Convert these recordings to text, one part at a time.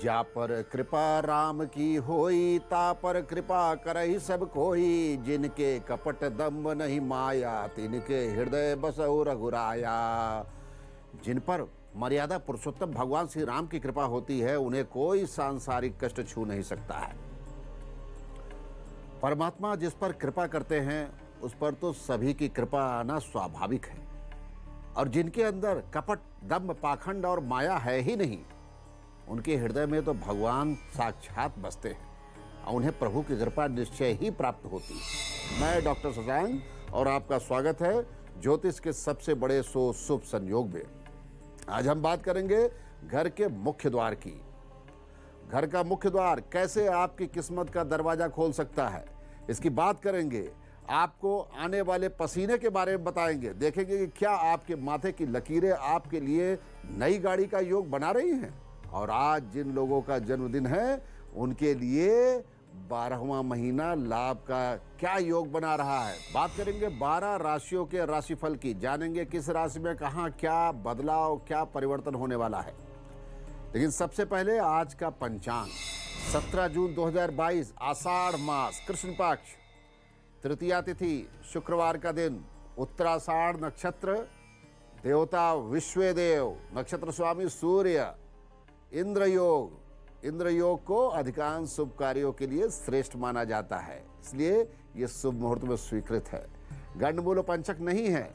जा पर कृपा राम की होई, ता पर कृपा करहि सब कोई। जिनके कपट दम्भ नहीं माया, तिनके हृदय बसहु रघुराया। जिन पर मर्यादा पुरुषोत्तम भगवान श्री राम की कृपा होती है, उन्हें कोई सांसारिक कष्ट छू नहीं सकता है। परमात्मा जिस पर कृपा करते हैं, उस पर तो सभी की कृपा आना स्वाभाविक है। और जिनके अंदर कपट, दम्भ, पाखंड और माया है ही नहीं, उनके हृदय में तो भगवान साक्षात बसते हैं और उन्हें प्रभु की कृपा निश्चय ही प्राप्त होती है। मैं डॉक्टर शशांक और आपका स्वागत है ज्योतिष के सबसे बड़े शुभ संयोग में। आज हम बात करेंगे घर के मुख्य द्वार की। घर का मुख्य द्वार कैसे आपकी किस्मत का दरवाजा खोल सकता है, इसकी बात करेंगे। आपको आने वाले पसीने के बारे में बताएंगे। देखेंगे कि क्या आपके माथे की लकीरें आपके लिए नई गाड़ी का योग बना रही हैं। और आज जिन लोगों का जन्मदिन है, उनके लिए 12वां महीना लाभ का क्या योग बना रहा है। बात करेंगे 12 राशियों के राशिफल की। जानेंगे किस राशि में कहाँ क्या बदलाव, क्या परिवर्तन होने वाला है। लेकिन सबसे पहले आज का पंचांग। 17 जून 2022, आषाढ़ मास, कृष्ण पक्ष, तृतीया तिथि, शुक्रवार का दिन, उत्तराषाढ़ नक्षत्र, देवता विश्वदेव, नक्षत्र स्वामी सूर्य, इंद्र योग। इंद्र योग को अधिकांश शुभ कार्यों के लिए श्रेष्ठ माना जाता है, इसलिए यह शुभ मुहूर्त में स्वीकृत है। गंडमूल पंचक नहीं है।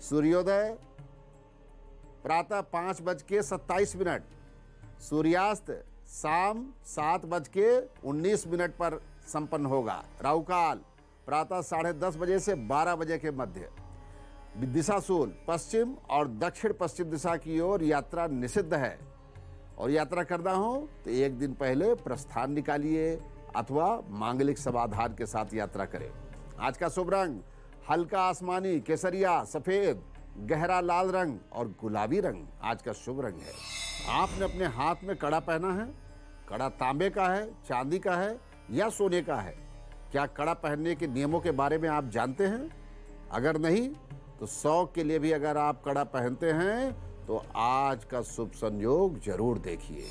सूर्योदय प्रातः 5:27, सूर्यास्त शाम 7:19 पर संपन्न होगा। राहु काल प्रातः 10:30 बजे से 12 बजे के मध्य। दिशाशूल पश्चिम और दक्षिण पश्चिम दिशा की ओर यात्रा निषिद्ध है। और यात्रा करना हो तो एक दिन पहले प्रस्थान निकालिए अथवा मांगलिक समाधान के साथ यात्रा करें। आज का शुभ रंग हल्का आसमानी, केसरिया, सफेद, गहरा लाल रंग और गुलाबी रंग आज का शुभ रंग है। आपने अपने हाथ में कड़ा पहना है। कड़ा तांबे का है, चांदी का है या सोने का है? क्या कड़ा पहनने के नियमों के बारे में आप जानते हैं? अगर नहीं तो शौक के लिए भी अगर आप कड़ा पहनते हैं तो आज का शुभ संयोग जरूर देखिए।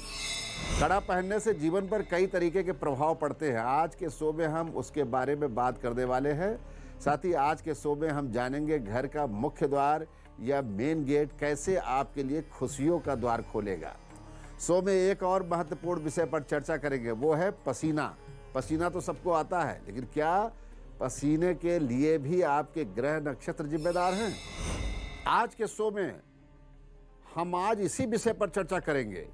कड़ा पहनने से जीवन पर कई तरीके के प्रभाव पड़ते हैं। आज के शो में हम उसके बारे में बात करने वाले हैं। साथ ही आज के शो में हम जानेंगे घर का मुख्य द्वार या मेन गेट कैसे आपके लिए खुशियों का द्वार खोलेगा। शो में एक और महत्वपूर्ण विषय पर चर्चा करेंगे, वो है पसीना। पसीना तो सबको आता है, लेकिन क्या पसीने के लिए भी आपके ग्रह नक्षत्र जिम्मेदार हैं? आज के शो में हम आज इसी विषय पर चर्चा करेंगे,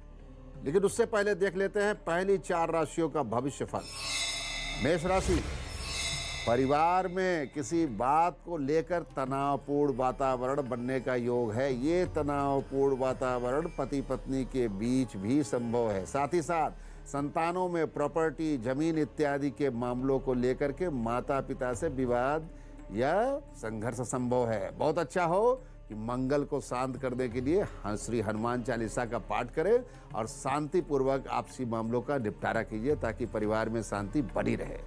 लेकिन उससे पहले देख लेते हैं पहली 4 राशियों का भविष्यफल। मेष राशि, परिवार में किसी बात को लेकर तनावपूर्ण वातावरण बनने का योग है। ये तनावपूर्ण वातावरण पति पत्नी के बीच भी संभव है। साथ ही साथ संतानों में प्रॉपर्टी, जमीन इत्यादि के मामलों को लेकर के माता पिता से विवाद या संघर्ष संभव है। बहुत अच्छा हो कि मंगल को शांत करने के लिए श्री हनुमान चालीसा का पाठ करें और शांतिपूर्वक आपसी मामलों का निपटारा कीजिए, ताकि परिवार में शांति बनी रहे।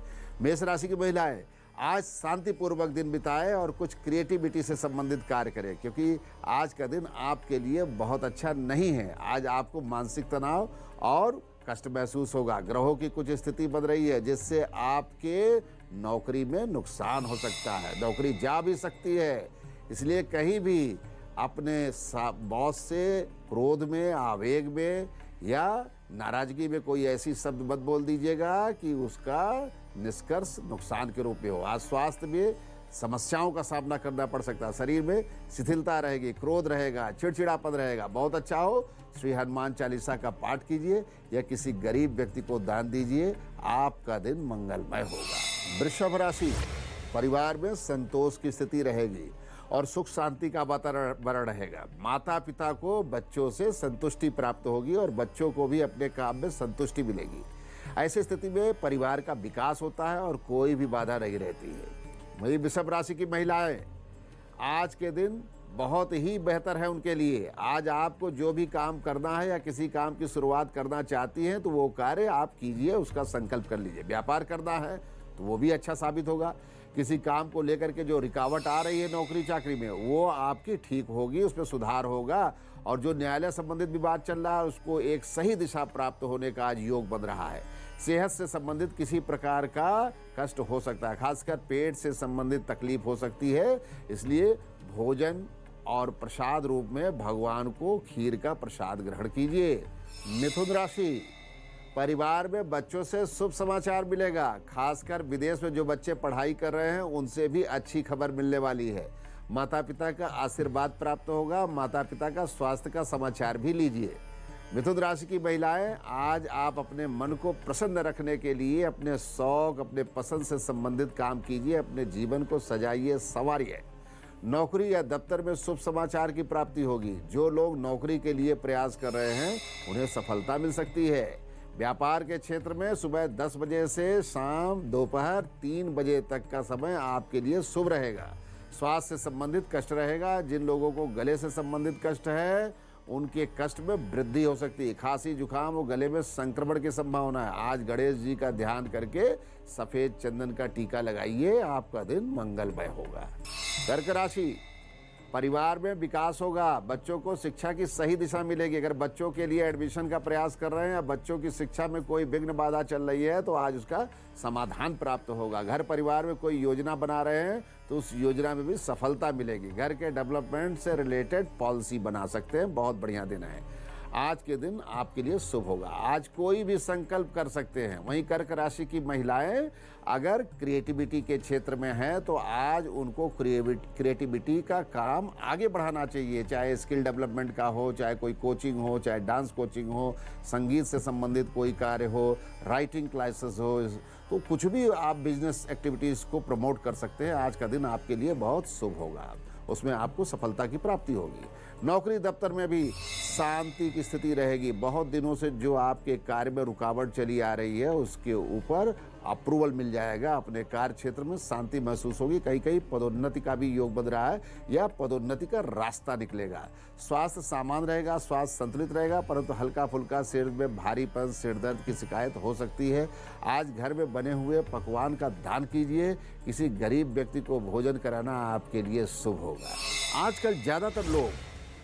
मेष राशि की महिलाएं आज शांतिपूर्वक दिन बिताएं और कुछ क्रिएटिविटी से संबंधित कार्य करें, क्योंकि आज का दिन आपके लिए बहुत अच्छा नहीं है। आज आपको मानसिक तनाव और कष्ट महसूस होगा। ग्रहों की कुछ स्थिति बन रही है जिससे आपके नौकरी में नुकसान हो सकता है। नौकरी जा भी सकती है, इसलिए कहीं भी अपने बॉस से क्रोध में, आवेग में या नाराजगी में कोई ऐसी शब्द मत बोल दीजिएगा कि उसका निष्कर्ष नुकसान के रूप में हो। आज स्वास्थ्य में समस्याओं का सामना करना पड़ सकता है। शरीर में शिथिलता रहेगी, क्रोध रहेगा, चिड़चिड़ापन रहेगा। बहुत अच्छा हो श्री हनुमान चालीसा का पाठ कीजिए या किसी गरीब व्यक्ति को दान दीजिए। आपका दिन मंगलमय होगा। वृषभ राशि, परिवार में संतोष की स्थिति रहेगी और सुख शांति का वातावरण रहेगा। माता पिता को बच्चों से संतुष्टि प्राप्त होगी और बच्चों को भी अपने काम में संतुष्टि मिलेगी। ऐसी स्थिति में परिवार का विकास होता है और कोई भी बाधा नहीं रहती है। वही वृषभ राशि की महिलाएं, आज के दिन बहुत ही बेहतर है उनके लिए। आज आपको जो भी काम करना है या किसी काम की शुरुआत करना चाहती हैं तो वो कार्य आप कीजिए, उसका संकल्प कर लीजिए। व्यापार करना है तो वो भी अच्छा साबित होगा। किसी काम को लेकर के जो रुकावट आ रही है नौकरी चाकरी में, वो आपकी ठीक होगी, उसमें सुधार होगा। और जो न्यायालय संबंधित विवाद चल रहा है उसको एक सही दिशा प्राप्त होने का आज योग बन रहा है। सेहत से संबंधित किसी प्रकार का कष्ट हो सकता है, खासकर पेट से संबंधित तकलीफ हो सकती है, इसलिए भोजन और प्रसाद रूप में भगवान को खीर का प्रसाद ग्रहण कीजिए। मिथुन राशि, परिवार में बच्चों से शुभ समाचार मिलेगा, खासकर विदेश में जो बच्चे पढ़ाई कर रहे हैं उनसे भी अच्छी खबर मिलने वाली है। माता पिता का आशीर्वाद प्राप्त होगा। माता पिता का स्वास्थ्य का समाचार भी लीजिए। मिथुन राशि की महिलाएं, आज आप अपने मन को प्रसन्न रखने के लिए अपने शौक, अपने पसंद से संबंधित काम कीजिए, अपने जीवन को सजाइए, संवारिए। नौकरी या दफ्तर में शुभ समाचार की प्राप्ति होगी। जो लोग नौकरी के लिए प्रयास कर रहे हैं उन्हें सफलता मिल सकती है। व्यापार के क्षेत्र में सुबह 10 बजे से शाम दोपहर 3 बजे तक का समय आपके लिए शुभ रहेगा। स्वास्थ्य से संबंधित कष्ट रहेगा। जिन लोगों को गले से संबंधित कष्ट है उनके कष्ट में वृद्धि हो सकती है। खांसी, जुकाम और गले में संक्रमण की संभावना है। आज गणेश जी का ध्यान करके सफेद चंदन का टीका लगाइए, आपका दिन मंगलमय होगा। कर्क राशि, परिवार में विकास होगा। बच्चों को शिक्षा की सही दिशा मिलेगी। अगर बच्चों के लिए एडमिशन का प्रयास कर रहे हैं या बच्चों की शिक्षा में कोई विघ्न बाधा चल रही है तो आज उसका समाधान प्राप्त होगा। घर परिवार में कोई योजना बना रहे हैं तो उस योजना में भी सफलता मिलेगी। घर के डेवलपमेंट से रिलेटेड पॉलिसी बना सकते हैं। बहुत बढ़िया दिन है। आज के दिन आपके लिए शुभ होगा। आज कोई भी संकल्प कर सकते हैं। वहीं कर्क राशि की महिलाएं अगर क्रिएटिविटी के क्षेत्र में हैं तो आज उनको क्रिएटिविटी का काम आगे बढ़ाना चाहिए। चाहे स्किल डेवलपमेंट का हो, चाहे कोई कोचिंग हो, चाहे डांस कोचिंग हो, संगीत से संबंधित कोई कार्य हो, राइटिंग क्लासेस हो, तो कुछ भी आप बिजनेस एक्टिविटीज़ को प्रमोट कर सकते हैं। आज का दिन आपके लिए बहुत शुभ होगा, उसमें आपको सफलता की प्राप्ति होगी। नौकरी दफ्तर में भी शांति की स्थिति रहेगी। बहुत दिनों से जो आपके कार्य में रुकावट चली आ रही है उसके ऊपर अप्रूवल मिल जाएगा। अपने कार्य क्षेत्र में शांति महसूस होगी। कहीं कहीं पदोन्नति का भी योग बन रहा है या पदोन्नति का रास्ता निकलेगा। स्वास्थ्य सामान्य रहेगा, स्वास्थ्य संतुलित रहेगा, परंतु हल्का फुल्का सिर में भारीपन, सिर दर्द की शिकायत हो सकती है। आज घर में बने हुए पकवान का दान कीजिए। किसी गरीब व्यक्ति को भोजन कराना आपके लिए शुभ होगा। आजकल ज़्यादातर लोग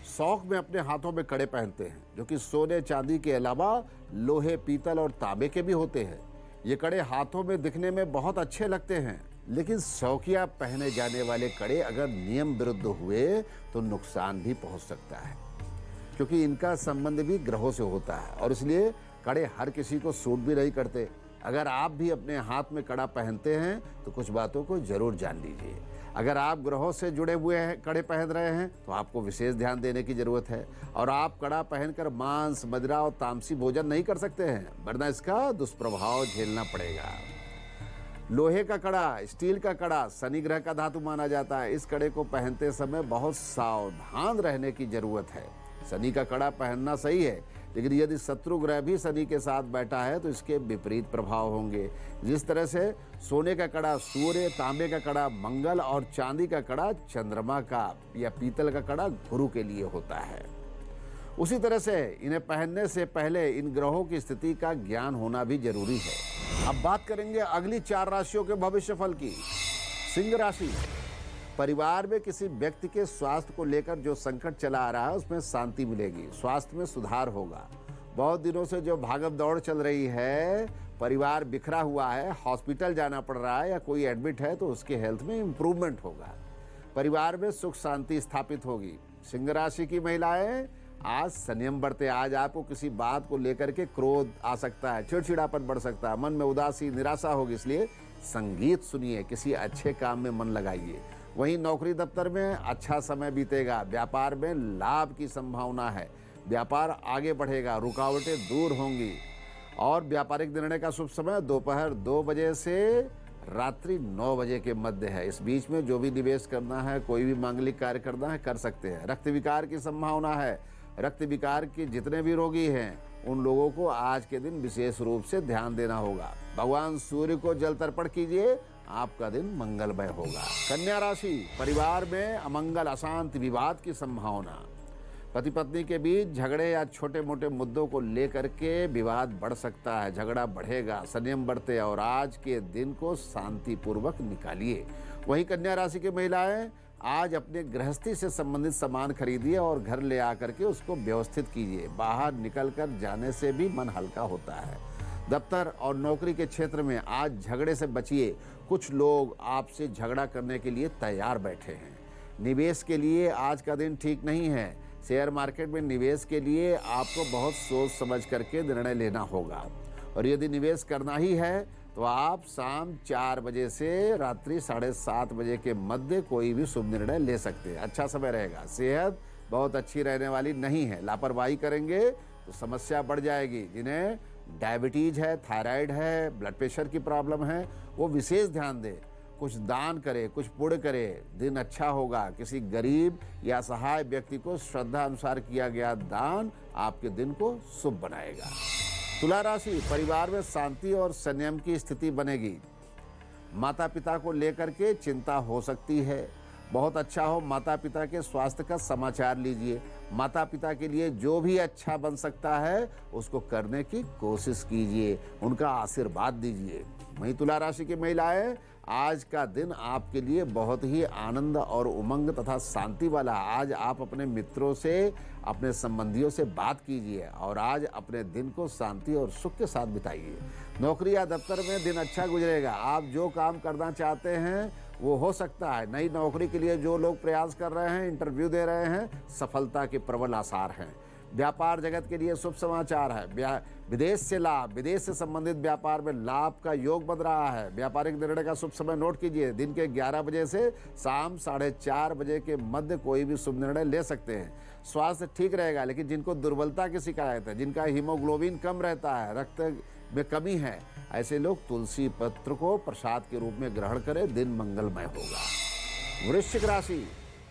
शौक में अपने हाथों में कड़े पहनते हैं, जो कि सोने चांदी के अलावा लोहे, पीतल और तांबे के भी होते हैं। ये कड़े हाथों में दिखने में बहुत अच्छे लगते हैं, लेकिन शौकिया पहने जाने वाले कड़े अगर नियम विरुद्ध हुए तो नुकसान भी पहुंच सकता है, क्योंकि इनका संबंध भी ग्रहों से होता है और इसलिए कड़े हर किसी को सूट भी नहीं करते। अगर आप भी अपने हाथ में कड़ा पहनते हैं तो कुछ बातों को जरूर जान लीजिए। अगर आप ग्रहों से जुड़े हुए हैं, कड़े पहन रहे हैं, तो आपको विशेष ध्यान देने की जरूरत है। और आप कड़ा पहनकर मांस, मदिरा और तामसी भोजन नहीं कर सकते हैं, वरना इसका दुष्प्रभाव झेलना पड़ेगा। लोहे का कड़ा, स्टील का कड़ा शनि ग्रह का धातु माना जाता है। इस कड़े को पहनते समय बहुत सावधान रहने की जरूरत है। शनि का कड़ा पहनना सही है, लेकिन यदि शत्रु ग्रह भी शनि के साथ बैठा है तो इसके विपरीत प्रभाव होंगे। जिस तरह से सोने का कड़ा सूर्य, तांबे का कड़ा मंगल और चांदी का कड़ा चंद्रमा का या पीतल का कड़ा गुरु के लिए होता है, उसी तरह से इन्हें पहनने से पहले इन ग्रहों की स्थिति का ज्ञान होना भी जरूरी है। अब बात करेंगे अगली 4 राशियों के भविष्यफल की। सिंह राशि, परिवार में किसी व्यक्ति के स्वास्थ्य को लेकर जो संकट चला आ रहा है उसमें शांति मिलेगी, स्वास्थ्य में सुधार होगा। बहुत दिनों से जो भागम दौड़ चल रही है, परिवार बिखरा हुआ है, हॉस्पिटल जाना पड़ रहा है या कोई एडमिट है तो उसके हेल्थ में इम्प्रूवमेंट होगा। परिवार में सुख शांति स्थापित होगी। सिंह राशि की महिलाएं आज संयम बरते। आज आपको किसी बात को लेकर के क्रोध आ सकता है, चिड़चिड़ापन बढ़ सकता है, मन में उदासी, निराशा होगी, इसलिए संगीत सुनिए, किसी अच्छे काम में मन लगाइए। वहीं नौकरी दफ्तर में अच्छा समय बीतेगा। व्यापार में लाभ की संभावना है, व्यापार आगे बढ़ेगा, रुकावटें दूर होंगी। और व्यापारिक निर्णय का शुभ समय दोपहर 2 बजे से रात्रि 9 बजे के मध्य है। इस बीच में जो भी निवेश करना है, कोई भी मांगलिक कार्य करना है, कर सकते हैं। रक्त विकार की संभावना है। रक्त विकार के जितने भी रोगी हैं उन लोगों को आज के दिन विशेष रूप से ध्यान देना होगा। भगवान सूर्य को जल तर्पण कीजिए, आपका दिन मंगलमय होगा। कन्या राशि, परिवार में अमंगल, अशांति, विवाद की संभावना। पति पत्नी के बीच झगड़े या छोटे मोटे मुद्दों को लेकर के विवाद बढ़ सकता है, झगड़ा बढ़ेगा। संयम बरते और आज के दिन को शांतिपूर्वक निकालिए। वहीं कन्या राशि की महिलाएं आज अपने गृहस्थी से संबंधित सामान खरीदिए और घर ले आकर के उसको व्यवस्थित कीजिए। बाहर निकलकर जाने से भी मन हल्का होता है। दफ्तर और नौकरी के क्षेत्र में आज झगड़े से बचिए। कुछ लोग आपसे झगड़ा करने के लिए तैयार बैठे हैं। निवेश के लिए आज का दिन ठीक नहीं है। शेयर मार्केट में निवेश के लिए आपको बहुत सोच समझ करके निर्णय लेना होगा और यदि निवेश करना ही है तो आप शाम 4 बजे से रात्रि 7:30 बजे के मध्य कोई भी शुभ निर्णय ले सकते हैं। अच्छा समय रहेगा। सेहत बहुत अच्छी रहने वाली नहीं है। लापरवाही करेंगे तो समस्या बढ़ जाएगी। जिन्हें डायबिटीज है, थायराइड है, ब्लड प्रेशर की प्रॉब्लम है, वो विशेष ध्यान दें। कुछ दान करे, कुछ पुण्य करे, दिन अच्छा होगा। किसी गरीब या असहाय व्यक्ति को श्रद्धा अनुसार किया गया दान आपके दिन को शुभ बनाएगा। तुला राशि, परिवार में शांति और संयम की स्थिति बनेगी। माता पिता को लेकर के चिंता हो सकती है। बहुत अच्छा हो माता पिता के स्वास्थ्य का समाचार लीजिए। माता पिता के लिए जो भी अच्छा बन सकता है उसको करने की कोशिश कीजिए, उनका आशीर्वाद दीजिए। वहीं तुला राशि की महिलाएं, आज का दिन आपके लिए बहुत ही आनंद और उमंग तथा शांति वाला। आज आप अपने मित्रों से, अपने संबंधियों से बात कीजिए और आज अपने दिन को शांति और सुख के साथ बिताइए। नौकरी या दफ्तर में दिन अच्छा गुजरेगा। आप जो काम करना चाहते हैं वो हो सकता है। नई नौकरी के लिए जो लोग प्रयास कर रहे हैं, इंटरव्यू दे रहे हैं, सफलता के प्रबल आसार हैं। व्यापार जगत के लिए शुभ समाचार है। विदेश से लाभ, विदेश से संबंधित व्यापार में लाभ का योग बन रहा है। व्यापारिक निर्णय का शुभ समय नोट कीजिए। दिन के 11 बजे से शाम 4:30 बजे के मध्य कोई भी शुभ निर्णय ले सकते हैं। स्वास्थ्य ठीक रहेगा, लेकिन जिनको दुर्बलता की शिकायत है, जिनका हीमोग्लोबिन कम रहता है, रक्त में कमी है, ऐसे लोग तुलसी पत्र को प्रसाद के रूप में ग्रहण करें। दिन मंगलमय होगा। वृश्चिक राशि,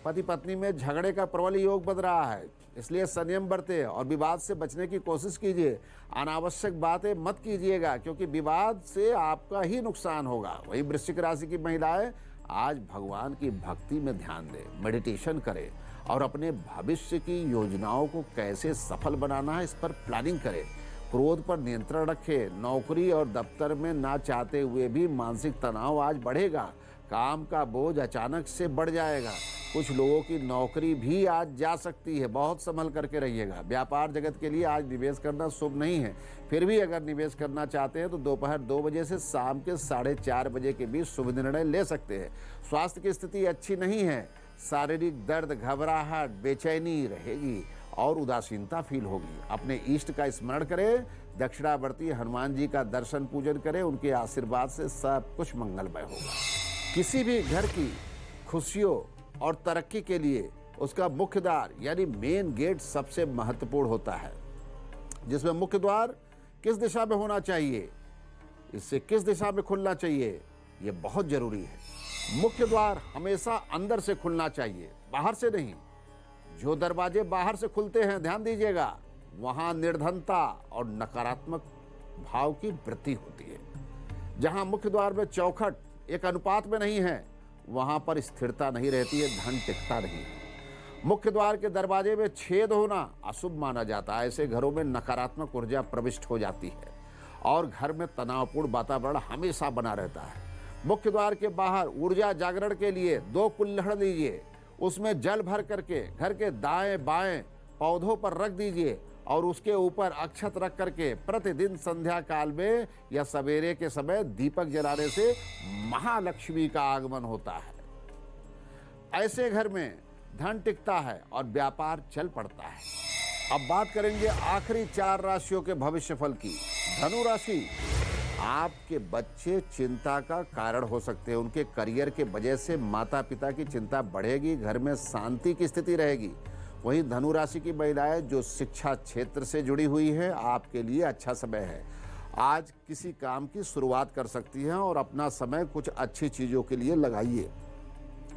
पति पत्नी में झगड़े का प्रबल योग बन रहा है, इसलिए संयम बरते और विवाद से बचने की कोशिश कीजिए। अनावश्यक बातें मत कीजिएगा क्योंकि विवाद से आपका ही नुकसान होगा। वहीं वृश्चिक राशि की महिलाएं आज भगवान की भक्ति में ध्यान दें, मेडिटेशन करें और अपने भविष्य की योजनाओं को कैसे सफल बनाना है इस पर प्लानिंग करें। क्रोध पर नियंत्रण रखें। नौकरी और दफ्तर में ना चाहते हुए भी मानसिक तनाव आज बढ़ेगा। काम का बोझ अचानक से बढ़ जाएगा। कुछ लोगों की नौकरी भी आज जा सकती है, बहुत संभल करके रहिएगा। व्यापार जगत के लिए आज निवेश करना शुभ नहीं है, फिर भी अगर निवेश करना चाहते हैं तो दोपहर 2 बजे से शाम के 4:30 बजे के बीच शुभ निर्णय ले सकते हैं। स्वास्थ्य की स्थिति अच्छी नहीं है। शारीरिक दर्द, घबराहट, बेचैनी रहेगी और उदासीनता फील होगी। अपने इष्ट का स्मरण करें, दक्षिणावर्ती हनुमान जी का दर्शन पूजन करें, उनके आशीर्वाद से सब कुछ मंगलमय होगा। किसी भी घर की खुशियों और तरक्की के लिए उसका मुख्य द्वार यानी मेन गेट सबसे महत्वपूर्ण होता है, जिसमें मुख्य द्वार किस दिशा में होना चाहिए, इससे किस दिशा में खुलना चाहिए, ये बहुत जरूरी है। मुख्य द्वार हमेशा अंदर से खुलना चाहिए, बाहर से नहीं। जो दरवाजे बाहर से खुलते हैं, ध्यान दीजिएगा, वहां निर्धनता और नकारात्मक भाव की वृद्धि होती है। जहां मुख्य द्वार में चौखट एक अनुपात में नहीं है, वहां पर स्थिरता नहीं रहती है, धन टिकता नहीं है। मुख्य द्वार के दरवाजे में छेद होना अशुभ माना जाता है। ऐसे घरों में नकारात्मक ऊर्जा प्रविष्ट हो जाती है और घर में तनावपूर्ण वातावरण हमेशा बना रहता है। मुख्य द्वार के बाहर ऊर्जा जागरण के लिए 2 कुल्हड़ लीजिए, उसमें जल भर करके घर के दाएं बाएं पौधों पर रख दीजिए और उसके ऊपर अक्षत रख करके प्रतिदिन संध्या काल में या सवेरे के समय दीपक जलाने से महालक्ष्मी का आगमन होता है। ऐसे घर में धन टिकता है और व्यापार चल पड़ता है। अब बात करेंगे आखिरी 4 राशियों के भविष्यफल की। धनु राशि, आपके बच्चे चिंता का कारण हो सकते हैं। उनके करियर के वजह से माता पिता की चिंता बढ़ेगी, घर में शांति की स्थिति रहेगी। वहीं धनु राशि की महिलाएं जो शिक्षा क्षेत्र से जुड़ी हुई हैं, आपके लिए अच्छा समय है। आज किसी काम की शुरुआत कर सकती हैं और अपना समय कुछ अच्छी चीज़ों के लिए लगाइए।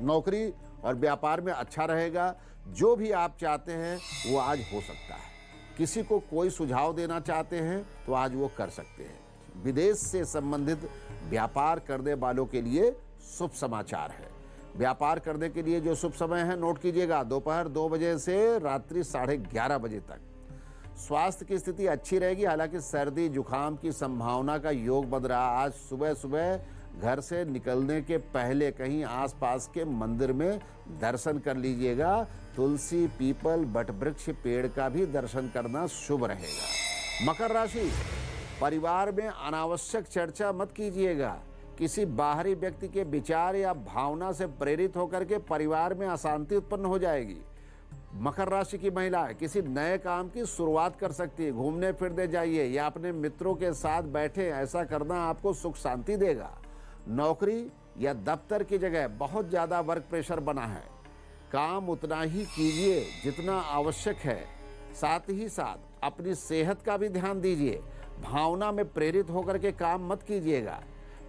नौकरी और व्यापार में अच्छा रहेगा। जो भी आप चाहते हैं वो आज हो सकता है। किसी को कोई सुझाव देना चाहते हैं तो आज वो कर सकते हैं। विदेश से संबंधित व्यापार करने वालों के लिए शुभ समाचार है। व्यापार करने के लिए जो शुभ समय है नोट कीजिएगा, दोपहर 2 बजे से रात्रि 11:30 बजे तक। स्वास्थ्य की स्थिति अच्छी रहेगी, हालांकि सर्दी जुकाम की संभावना का योग बन रहा। आज सुबह सुबह घर से निकलने के पहले कहीं आसपास के मंदिर में दर्शन कर लीजिएगा। तुलसी, पीपल, बटवृक्ष, पेड़ का भी दर्शन करना शुभ रहेगा। मकर राशि, परिवार में अनावश्यक चर्चा मत कीजिएगा। किसी बाहरी व्यक्ति के विचार या भावना से प्रेरित होकर के परिवार में अशांति उत्पन्न हो जाएगी। मकर राशि की महिलाएं किसी नए काम की शुरुआत कर सकती है। घूमने फिरने जाइए या अपने मित्रों के साथ बैठे, ऐसा करना आपको सुख शांति देगा। नौकरी या दफ्तर की जगह बहुत ज़्यादा वर्क प्रेशर बना है। काम उतना ही कीजिए जितना आवश्यक है, साथ ही साथ अपनी सेहत का भी ध्यान दीजिए। भावना में प्रेरित होकर के काम मत कीजिएगा।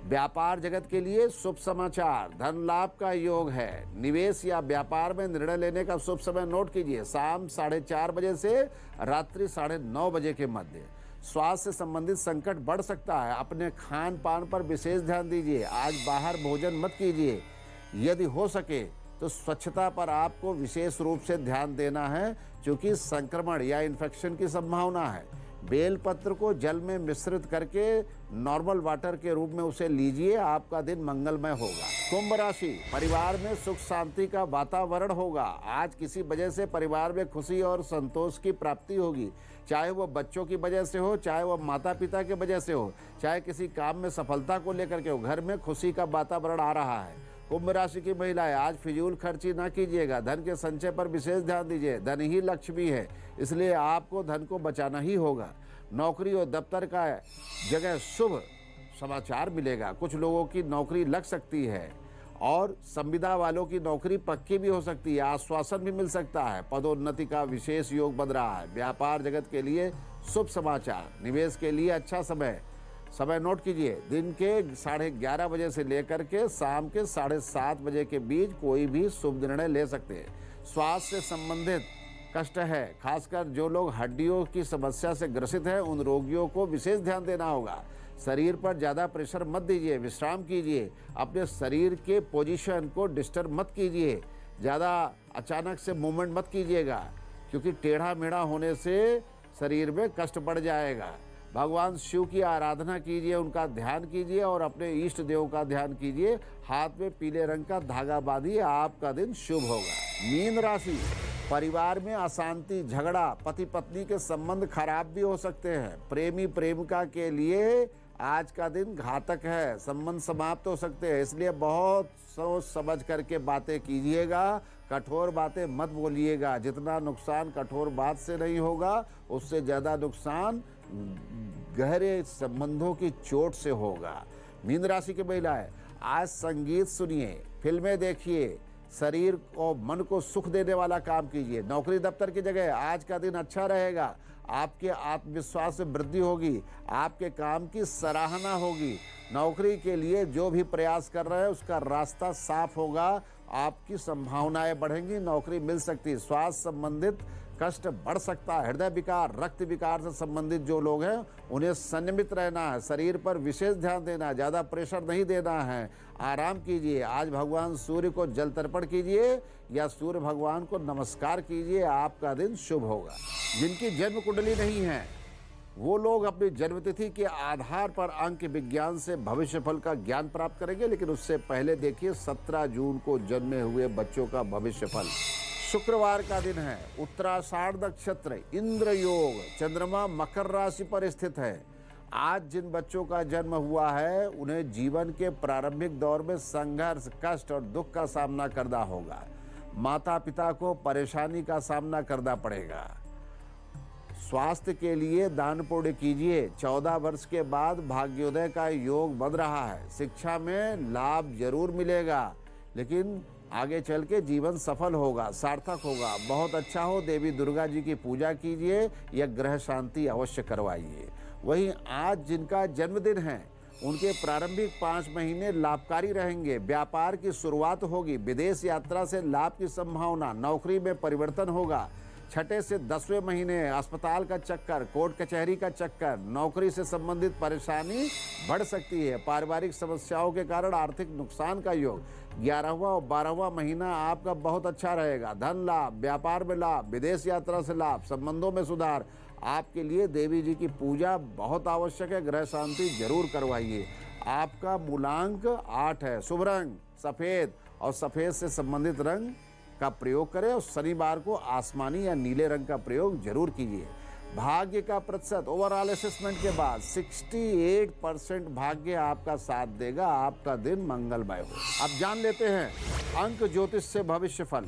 व्यापार जगत के लिए शुभ समाचार, धन लाभ का योग है। निवेश या व्यापार में निर्णय लेने का शुभ समय नोट कीजिए, शाम 4:30 बजे से रात्रि 9:30 बजे के मध्य। स्वास्थ्य से संबंधित संकट बढ़ सकता है, अपने खान पान पर विशेष ध्यान दीजिए। आज बाहर भोजन मत कीजिए। यदि हो सके तो स्वच्छता पर आपको विशेष रूप से ध्यान देना है, क्योंकि संक्रमण या इन्फेक्शन की संभावना है। बेलपत्र को जल में मिश्रित करके नॉर्मल वाटर के रूप में उसे लीजिए, आपका दिन मंगलमय होगा। कुंभ राशि, परिवार में सुख शांति का वातावरण होगा। आज किसी वजह से परिवार में खुशी और संतोष की प्राप्ति होगी, चाहे वो बच्चों की वजह से हो, चाहे वो माता पिता की वजह से हो, चाहे किसी काम में सफलता को लेकर के हो। घर में खुशी का वातावरण आ रहा है। कुंभ राशि की महिलाएं आज फिजूल खर्ची ना कीजिएगा, धन के संचय पर विशेष ध्यान दीजिए। धन ही लक्ष्मी है, इसलिए आपको धन को बचाना ही होगा। नौकरी और दफ्तर का जगह शुभ समाचार मिलेगा। कुछ लोगों की नौकरी लग सकती है और संविदा वालों की नौकरी पक्की भी हो सकती है। आश्वासन भी मिल सकता है। पदोन्नति का विशेष योग बन रहा है। व्यापार जगत के लिए शुभ समाचार, निवेश के लिए अच्छा समय नोट कीजिए। दिन के 11:30 बजे से लेकर के शाम के 7:30 बजे के बीच कोई भी शुभ निर्णय ले सकते हैं। स्वास्थ्य से संबंधित कष्ट है, खासकर जो लोग हड्डियों की समस्या से ग्रसित हैं, उन रोगियों को विशेष ध्यान देना होगा। शरीर पर ज़्यादा प्रेशर मत दीजिए, विश्राम कीजिए। अपने शरीर के पोजीशन को डिस्टर्ब मत कीजिए। ज़्यादा अचानक से मूवमेंट मत कीजिएगा, क्योंकि टेढ़ा मेढ़ा होने से शरीर में कष्ट बढ़ जाएगा। भगवान शिव की आराधना कीजिए, उनका ध्यान कीजिए और अपने इष्ट देव का ध्यान कीजिए। हाथ में पीले रंग का धागा बांधिए, आपका दिन शुभ होगा। मीन राशि, परिवार में अशांति, झगड़ा, पति पत्नी के संबंध खराब भी हो सकते हैं। प्रेमी प्रेमिका के लिए आज का दिन घातक है, संबंध समाप्त हो सकते हैं, इसलिए बहुत सोच समझ करके बातें कीजिएगा। कठोर बातें मत बोलिएगा। जितना नुकसान कठोर बात से नहीं होगा, उससे ज़्यादा नुकसान गहरे संबंधों की चोट से होगा। मीन राशि की महिलाएं आज संगीत सुनिए, फिल्में देखिए, शरीर और मन को सुख देने वाला काम कीजिए। नौकरी दफ्तर की जगह आज का दिन अच्छा रहेगा। आपके आत्मविश्वास में वृद्धि होगी, आपके काम की सराहना होगी। नौकरी के लिए जो भी प्रयास कर रहे हैं उसका रास्ता साफ होगा, आपकी संभावनाएं बढ़ेंगी, नौकरी मिल सकती है। स्वास्थ्य संबंधित कष्ट बढ़ सकता है। हृदय विकार, रक्त विकार से संबंधित जो लोग हैं उन्हें संयमित रहना है, शरीर पर विशेष ध्यान देना है, ज़्यादा प्रेशर नहीं देना है, आराम कीजिए। आज भगवान सूर्य को जल तर्पण कीजिए या सूर्य भगवान को नमस्कार कीजिए, आपका दिन शुभ होगा। जिनकी जन्म कुंडली नहीं है वो लोग अपनी जन्मतिथि के आधार पर अंक विज्ञान से भविष्य फल का ज्ञान प्राप्त करेंगे, लेकिन उससे पहले देखिए 17 जून को जन्मे हुए बच्चों का भविष्य फल। शुक्रवार का दिन है, उत्तराषाढ़ नक्षत्र, इंद्र योग, चंद्रमा मकर राशि पर स्थित है। आज जिन बच्चों का जन्म हुआ है उन्हें जीवन के प्रारंभिक दौर में संघर्ष, कष्ट और दुख का सामना करना होगा। माता पिता को परेशानी का सामना करना पड़ेगा। स्वास्थ्य के लिए दान पुण्य कीजिए। 14 वर्ष के बाद भाग्योदय का योग बन रहा है। शिक्षा में लाभ जरूर मिलेगा, लेकिन आगे चल के जीवन सफल होगा, सार्थक होगा, बहुत अच्छा हो। देवी दुर्गा जी की पूजा कीजिए या ग्रह शांति अवश्य करवाइए। वहीं आज जिनका जन्मदिन है उनके प्रारंभिक 5 महीने लाभकारी रहेंगे। व्यापार की शुरुआत होगी, विदेश यात्रा से लाभ की संभावना, नौकरी में परिवर्तन होगा। 6 से 10वें महीने अस्पताल का चक्कर, कोर्ट कचहरी का चक्कर, नौकरी से संबंधित परेशानी बढ़ सकती है। पारिवारिक समस्याओं के कारण आर्थिक नुकसान का योग। 11वां और 12वां महीना आपका बहुत अच्छा रहेगा। धन लाभ, व्यापार में लाभ, विदेश यात्रा से लाभ, संबंधों में सुधार। आपके लिए देवी जी की पूजा बहुत आवश्यक है। ग्रह शांति जरूर करवाइए। आपका मूलांक 8 है। शुभ रंग सफेद और सफेद से संबंधित रंग का प्रयोग करें और शनिवार को आसमानी या नीले रंग का प्रयोग जरूर कीजिए। भाग्य का प्रतिशत ओवरऑल असेसमेंट के बाद 68% भाग्य आपका साथ देगा। आपका दिन मंगलमय हो। अब जान लेते हैं अंक ज्योतिष से भविष्य फल।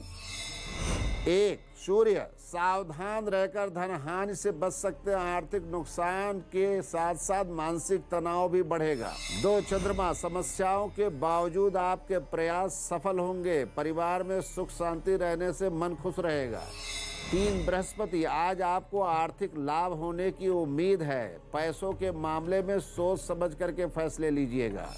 1, सूर्य सावधान रहकर धन हानि से बच सकते हैं। आर्थिक नुकसान के साथ साथ मानसिक तनाव भी बढ़ेगा। 2, चंद्रमा समस्याओं के बावजूद आपके प्रयास सफल होंगे। परिवार में सुख शांति रहने से मन खुश रहेगा। 3, बृहस्पति आज आपको आर्थिक लाभ होने की उम्मीद है। पैसों के मामले में सोच समझ करके फैसले लीजिएगा।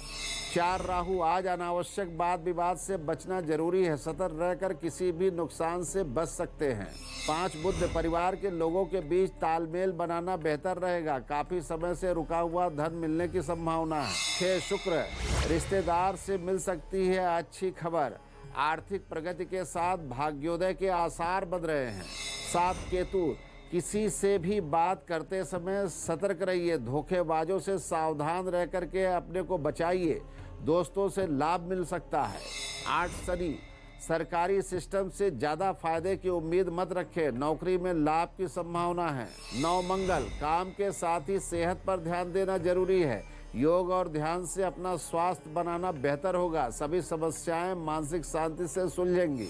4, राहु आज अनावश्यक वाद विवाद से बचना जरूरी है। सतर्क रहकर किसी भी नुकसान से बच सकते हैं। 5, बुध परिवार के लोगों के बीच तालमेल बनाना बेहतर रहेगा। काफी समय से रुका हुआ धन मिलने की संभावना है। 6, शुक्र रिश्तेदार से मिल सकती है अच्छी खबर। आर्थिक प्रगति के साथ भाग्योदय के आसार बन रहे हैं। 7, केतु किसी से भी बात करते समय सतर्क रहिए। धोखेबाजों से सावधान रह करके अपने को बचाइए। दोस्तों से लाभ मिल सकता है। 8, शनि सरकारी सिस्टम से ज़्यादा फायदे की उम्मीद मत रखें। नौकरी में लाभ की संभावना है। 9, मंगल काम के साथ ही सेहत पर ध्यान देना जरूरी है। योग और ध्यान से अपना स्वास्थ्य बनाना बेहतर होगा। सभी समस्याएं मानसिक शांति से सुलझेंगी।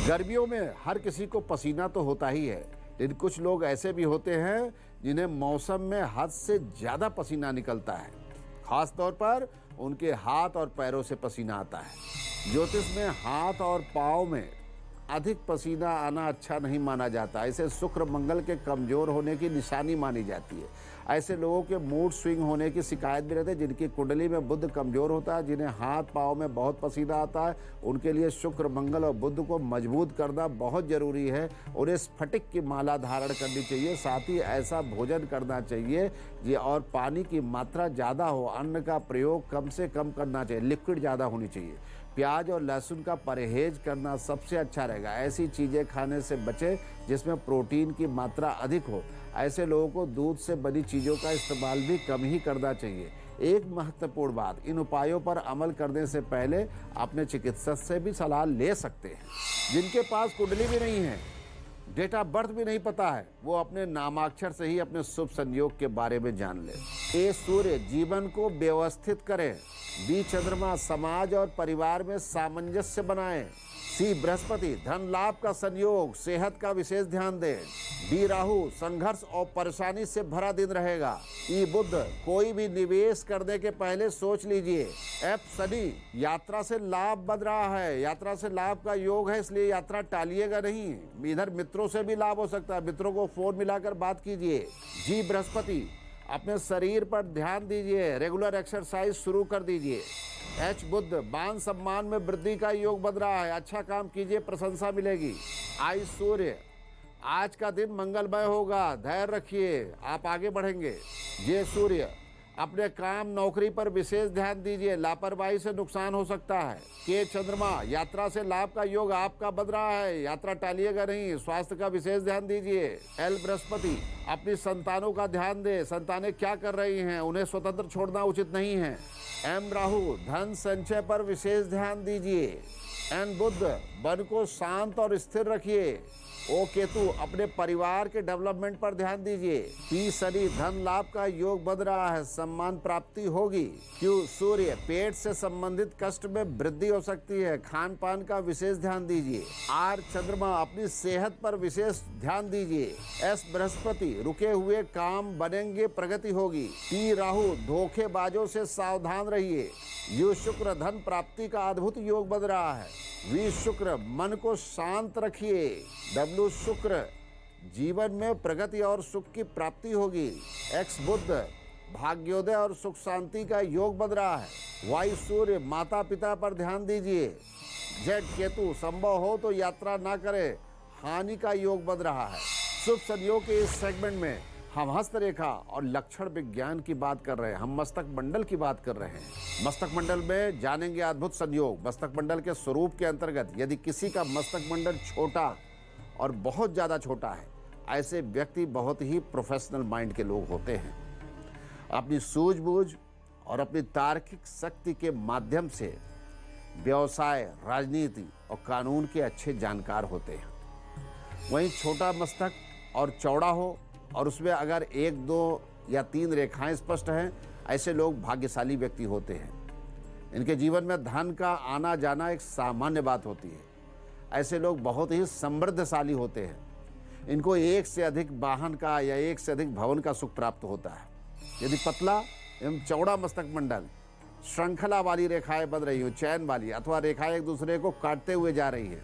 गर्मियों में हर किसी को पसीना तो होता ही है, लेकिन कुछ लोग ऐसे भी होते हैं जिन्हें मौसम में हद से ज़्यादा पसीना निकलता है। खास तौर पर उनके हाथ और पैरों से पसीना आता है। ज्योतिष में हाथ और पाँव में अधिक पसीना आना अच्छा नहीं माना जाता। इसे शुक्र मंगल के कमजोर होने की निशानी मानी जाती है। ऐसे लोगों के मूड स्विंग होने की शिकायत भी रहती है जिनकी कुंडली में बुध कमजोर होता है, जिन्हें हाथ पाँव में बहुत पसीना आता है। उनके लिए शुक्र मंगल और बुध को मजबूत करना बहुत जरूरी है। उन्हें स्फटिक की माला धारण करनी चाहिए। साथ ही ऐसा भोजन करना चाहिए ये और पानी की मात्रा ज़्यादा हो। अन्न का प्रयोग कम से कम करना चाहिए। लिक्विड ज़्यादा होनी चाहिए। प्याज और लहसुन का परहेज करना सबसे अच्छा रहेगा। ऐसी चीज़ें खाने से बचें जिसमें प्रोटीन की मात्रा अधिक हो। ऐसे लोगों को दूध से बनी चीज़ों का इस्तेमाल भी कम ही करना चाहिए। एक महत्वपूर्ण बात, इन उपायों पर अमल करने से पहले अपने चिकित्सक से भी सलाह ले सकते हैं। जिनके पास कुंडली भी नहीं है, डेट ऑफ बर्थ भी नहीं पता है, वो अपने नामाक्षर से ही अपने शुभ संयोग के बारे में जान ले। ए सूर्य जीवन को व्यवस्थित करें। बी चंद्रमा समाज और परिवार में सामंजस्य बनाएं। सी बृहस्पति धन लाभ का संयोग, सेहत का विशेष ध्यान दें। डी राहु संघर्ष और परेशानी से भरा दिन रहेगा। ई बुध कोई भी निवेश करने के पहले सोच लीजिए। एफ शनि यात्रा से लाभ बन रहा है। यात्रा से लाभ का योग है, इसलिए यात्रा टालिएगा नहीं। इधर मित्रों से भी लाभ हो सकता है, मित्रों को फोन मिलाकर बात कीजिए। जी बृहस्पति अपने शरीर पर ध्यान दीजिए। रेगुलर एक्सरसाइज शुरू कर दीजिए। एच बुध मान सम्मान में वृद्धि का योग बन रहा है। अच्छा काम कीजिए, प्रशंसा मिलेगी। आई सूर्य आज का दिन मंगलमय होगा। धैर्य रखिए, आप आगे बढ़ेंगे। ये सूर्य अपने काम नौकरी पर विशेष ध्यान दीजिए। लापरवाही से नुकसान हो सकता है। के चंद्रमा यात्रा से लाभ का योग आपका बन रहा है। यात्रा टालिएगा नहीं, स्वास्थ्य का विशेष ध्यान दीजिए। एल बृहस्पति अपनी संतानों का ध्यान दे। संतानें क्या कर रही हैं, उन्हें स्वतंत्र छोड़ना उचित नहीं है। एम राहु धन संचय पर विशेष ध्यान दीजिए। एन बुध मन को शांत और स्थिर रखिए। ओ केतु अपने परिवार के डेवलपमेंट पर ध्यान दीजिए। पी शनि धन लाभ का योग बन रहा है, सम्मान प्राप्ति होगी। क्यू सूर्य पेट से संबंधित कष्ट में वृद्धि हो सकती है, खान पान का विशेष ध्यान दीजिए। आर चंद्रमा अपनी सेहत पर विशेष ध्यान दीजिए। एस बृहस्पति रुके हुए काम बनेंगे, प्रगति होगी। टी राहु धोखेबाजों से सावधान रहिए। यू शुक्र धन प्राप्ति का अद्भुत योग बन रहा है। वी शुक्र मन को शांत रखिए। डब्ल्यू शुक्र जीवन में प्रगति और सुख की प्राप्ति होगी। एक्स बुध भाग्योदय और सुख शांति का योग बन रहा है। वाई सूर्य माता पिता पर ध्यान दीजिए। जेड केतु संभव हो तो यात्रा ना करें, हानि का योग बन रहा है। शुभ संयोग के इस सेगमेंट में हम हस्तरेखा और लक्षण विज्ञान की बात कर रहे हैं, हम मस्तक मंडल की बात कर रहे हैं। मस्तक मंडल में जानेंगे अद्भुत संयोग। मस्तक मंडल के स्वरूप के अंतर्गत यदि किसी का मस्तक मंडल छोटा और बहुत ज़्यादा छोटा है, ऐसे व्यक्ति बहुत ही प्रोफेशनल माइंड के लोग होते हैं। अपनी सूझबूझ और अपनी तार्किक शक्ति के माध्यम से व्यवसाय, राजनीति और कानून के अच्छे जानकार होते हैं। वहीं छोटा मस्तक और चौड़ा हो और उसमें अगर 1, 2 या 3 रेखाएं स्पष्ट हैं, ऐसे लोग भाग्यशाली व्यक्ति होते हैं। इनके जीवन में धन का आना जाना एक सामान्य बात होती है। ऐसे लोग बहुत ही समृद्धशाली होते हैं। इनको एक से अधिक वाहन का या एक से अधिक भवन का सुख प्राप्त होता है। यदि पतला एवं चौड़ा मस्तक मंडल, श्रृंखला वाली रेखाएं बन रही हो, चैन वाली, अथवा रेखाएं एक दूसरे को काटते हुए जा रही है,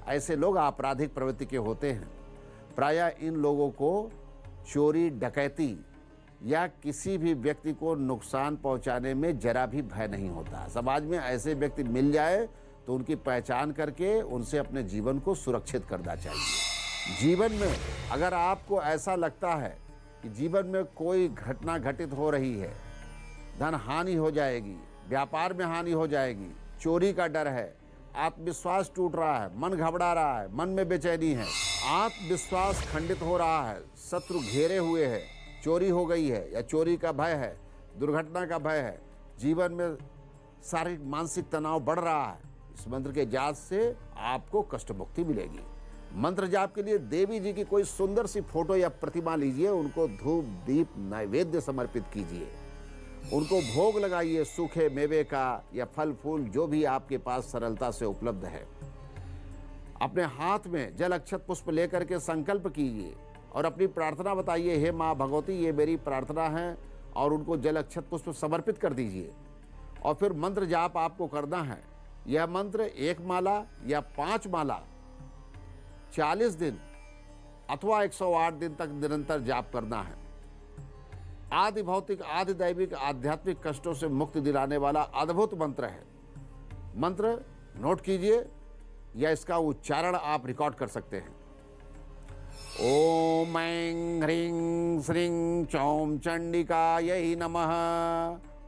ऐसे लोग आपराधिक प्रवृत्ति के होते हैं। प्रायः इन लोगों को चोरी, डकैती या किसी भी व्यक्ति को नुकसान पहुंचाने में जरा भी भय नहीं होता। समाज में ऐसे व्यक्ति मिल जाए तो उनकी पहचान करके उनसे अपने जीवन को सुरक्षित करना चाहिए। जीवन में अगर आपको ऐसा लगता है कि जीवन में कोई घटना घटित हो रही है, धन हानि हो जाएगी, व्यापार में हानि हो जाएगी, चोरी का डर है, आत्मविश्वास टूट रहा है, मन घबरा रहा है, मन में बेचैनी है, आत्मविश्वास खंडित हो रहा है, शत्रु घेरे हुए हैं, चोरी हो गई है या चोरी का भय है, दुर्घटना का भय है, जीवन में शारीरिक मानसिक तनाव बढ़ रहा है, इस मंत्र के जाप से आपको कष्ट मुक्ति मिलेगी। मंत्र जाप के लिए देवी जी की कोई सुंदर सी फोटो या प्रतिमा लीजिए, उनको धूप दीप नैवेद्य समर्पित कीजिए, उनको भोग लगाइए सूखे मेवे का या फल फूल जो भी आपके पास सरलता से उपलब्ध है। अपने हाथ में जल अक्षत पुष्प लेकर के संकल्प कीजिए और अपनी प्रार्थना बताइए, हे माँ भगवती ये मेरी प्रार्थना है, और उनको जल अक्षत पुष्प समर्पित कर दीजिए। और फिर मंत्र जाप आपको करना है। यह मंत्र 1 माला या 5 माला 40 दिन अथवा 108 दिन तक निरंतर जाप करना है। आदि भौतिक, आदि दैविक, आध्यात्मिक कष्टों से मुक्ति दिलाने वाला अद्भुत मंत्र है। मंत्र नोट कीजिए या इसका उच्चारण आप रिकॉर्ड कर सकते हैं। ओम ऐं ह्रीं श्रीं चौं चंडिकायै नमः।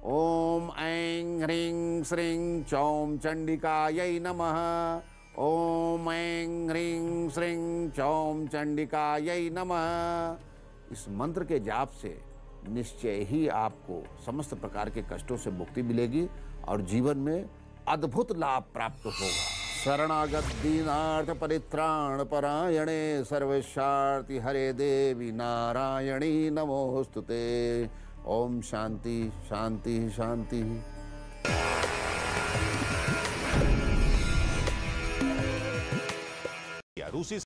ओम ऐं ह्रीं श्रीं चौं चंडिकायै नमः। ओम ऐं ह्रीं श्रीं चौं चंडिकायै नमः। इस मंत्र के जाप से निश्चय ही आपको समस्त प्रकार के कष्टों से मुक्ति मिलेगी और जीवन में अद्भुत लाभ प्राप्त होगा। शरणागत दीनार्थ परित्राण परायणे सर्वशार्ति हरे देवी नारायणी नमोस्तुते। ओम शांति शांति शांति। रूसी